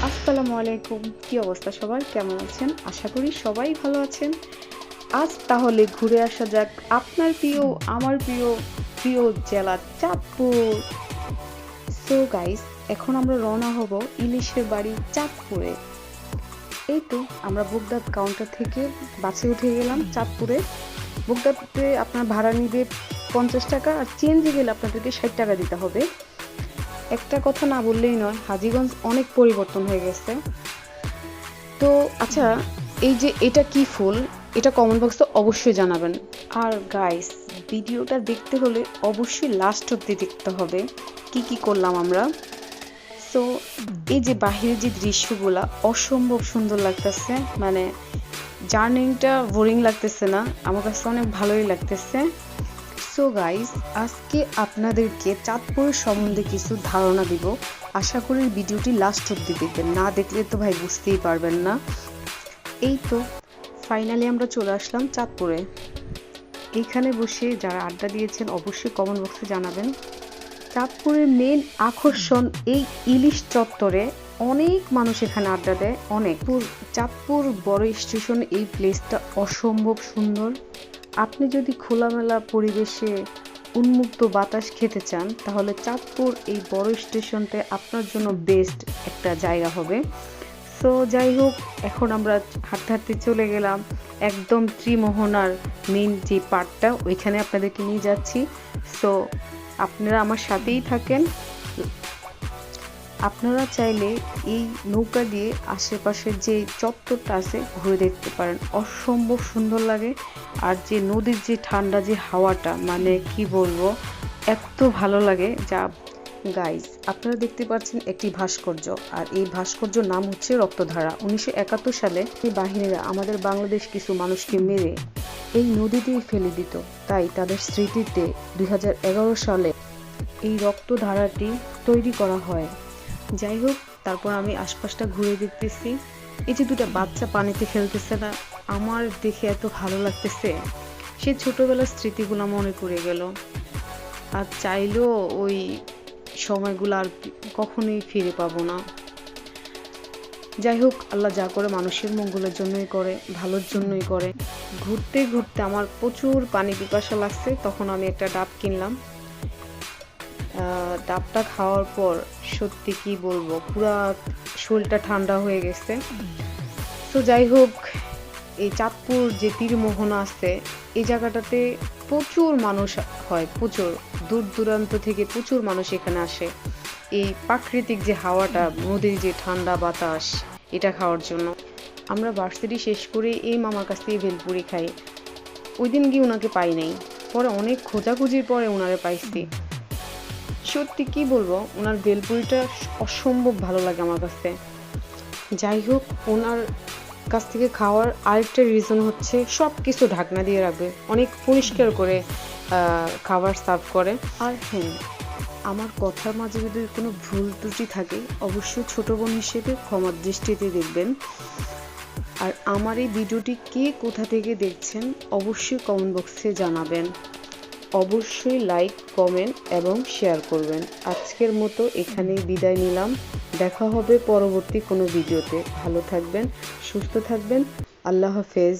আসসালামু আলাইকুম। কি অবস্থা সবার? কেমন আছেন? আশা করি সবাই ভালো আছেন। আজ তাহলে ঘুরে আসা যাক আপনার প্রিয়, আমার প্রিয়, প্রিয় জেলা চাঁদপুর। সো গাইস, এখন আমরা রওনা হব ইলিশের বাড়ি চাঁদপুরে। এই তো আমরা বগদাদ কাউন্টার থেকে বাসে উঠে গেলাম চাঁদপুরে। বগদাদে আপনার ভাড়া নিবে 50 টাকা, আর চেঞ্জে গেলে আপনাদেরকে 60 টাকা দিতে হবে। একটা কথা না বললেই নয়, হাজীগঞ্জ অনেক পরিবর্তন হয়ে গেছে। তো আচ্ছা, এই যে এটা কি ফুল, এটা কমেন্ট বক্সে অবশ্যই জানাবেন। আর গাইস, ভিডিওটা দেখতে হলে অবশ্যই লাস্ট অব্দি দেখতে হবে কি কি করলাম আমরা। সো এই যে বাহিরের যে দৃশ্যগুলা অসম্ভব সুন্দর লাগতেছে, মানে জার্নিটা বোরিং লাগতেছে না, আমার কাছে অনেক ভালোই লাগতেছে। সো গাইস, আজকে আপনাদেরকে চাঁদপুর সম্বন্ধে কিছু ধারণা দিব। আশা করি ভিডিওটি লাস্ট অব্দি দেখবেন, না দেখলে তো ভাই বুঝতেই পারবেন না। এই তো ফাইনালি আমরা চলে আসলাম চাঁদপুরে। এইখানে বসে যারা আড্ডা দিয়েছেন অবশ্যই কমেন্ট বক্সে জানাবেন। চাঁদপুরের মেন আকর্ষণ এই ইলিশ চত্বরে। অনেক মানুষ এখানে আড্ডা দেয়, অনেক। চাঁদপুর বড় স্টেশন, এই প্লেসটা অসম্ভব সুন্দর। আপনি যদি খোলামেলা পরিবেশে উন্মুক্ত বাতাস খেতে চান, তাহলে চাঁদপুর এই বড় স্টেশনটা আপনার জন্য বেস্ট একটা জায়গা হবে। সো যাই হোক, এখন আমরা হাঁটতে হাঁটতে চলে গেলাম একদম ত্রিমোহনার মেন যে পার্টটা, ওইখানে আপনাদেরকে নিয়ে যাচ্ছি। সো আপনারা আমার সাথেই থাকেন। আপনারা চাইলে এই নৌকা দিয়ে আশেপাশের যে চত্বরটা আছে ঘুরে দেখতে পারেন, অসম্ভব সুন্দর লাগে। আর যে নদীর যে ঠান্ডা যে হাওয়াটা, মানে কি বলবো, এত ভালো লাগে যা। গাইস, আপনারা দেখতে পাচ্ছেন একটি ভাস্কর্য, আর এই ভাস্কর্যের নাম হচ্ছে রক্তধারা। 1971 সালে এই বাহিনীরা আমাদের বাংলাদেশ কিছু মানুষকে মেরে এই নদীতেই ফেলে দিত, তাই তাদের স্মৃতিতে 2011 সালে এই রক্তধারাটি তৈরি করা হয়। যাই হোক, তারপর আমি আশপাশটা ঘুরে দেখতেছি। এই যে দুটা বাচ্চা পানিতে খেলতেছে না, আমার দেখে এত ভালো লাগতেছে। সে ছোটবেলার স্মৃতিগুলো মনে পড়ে গেল। আর চাইলেও ওই সময়গুলো আর কখনোই ফিরে পাবো না। যাই হোক, আল্লাহ যা করে মানুষের মঙ্গলের জন্যই করে, ভালোর জন্যই করে। ঘুরতে ঘুরতে আমার প্রচুর পানি পিপাসা লাগছে, তখন আমি একটা ডাব কিনলাম। ডাবটা খাওয়ার পর সত্যি কি বলবো, পুরা শরীরটা ঠান্ডা হয়ে গেছে। তো যাই হোক, এই চাঁদপুর যে তীরমোহনা আছে, এই জায়গাটাতে প্রচুর মানুষ হয়, প্রচুর দূর দূরান্ত থেকে প্রচুর মানুষ এখানে আসে এই প্রাকৃতিক যে হাওয়াটা, নদীর যে ঠান্ডা বাতাস, এটা খাওয়ার জন্য। আমরা ভার্সিটি শেষ করে এই মামার কাছ থেকে ভেলপুরি খাই। ওই দিন গিয়ে ওনাকে পাই নাই, পরে অনেক খোঁজাখুঁজির পরে ওনারে পাইছি। সত্যি কি বলবো, ওনার ভেলপুরিটা অসম্ভব ভালো লাগে আমার কাছে। যাই হোক, ওনার কাছ থেকে খাওয়ার আরেকটা রিজন হচ্ছে সব কিছু ঢাকনা দিয়ে রাখবে, অনেক পরিষ্কার করে খাবার সার্ভ করে। আর হ্যাঁ, আমার কথার মাঝে যদি কোনো ভুল ত্রুটি থাকে অবশ্যই ছোট বোন হিসেবে ক্ষমার দৃষ্টিতে দেখবেন। আর আমার এই ভিডিওটি কে কোথা থেকে দেখছেন অবশ্যই কমেন্ট বক্সে জানাবেন। অবশ্যই লাইক, কমেন্ট এবং শেয়ার করবেন। আজকের মতো এখানেই বিদায় নিলাম। দেখা হবে পরবর্তী কোনো ভিডিওতে। ভালো থাকবেন, সুস্থ থাকবেন। আল্লাহ হাফেজ।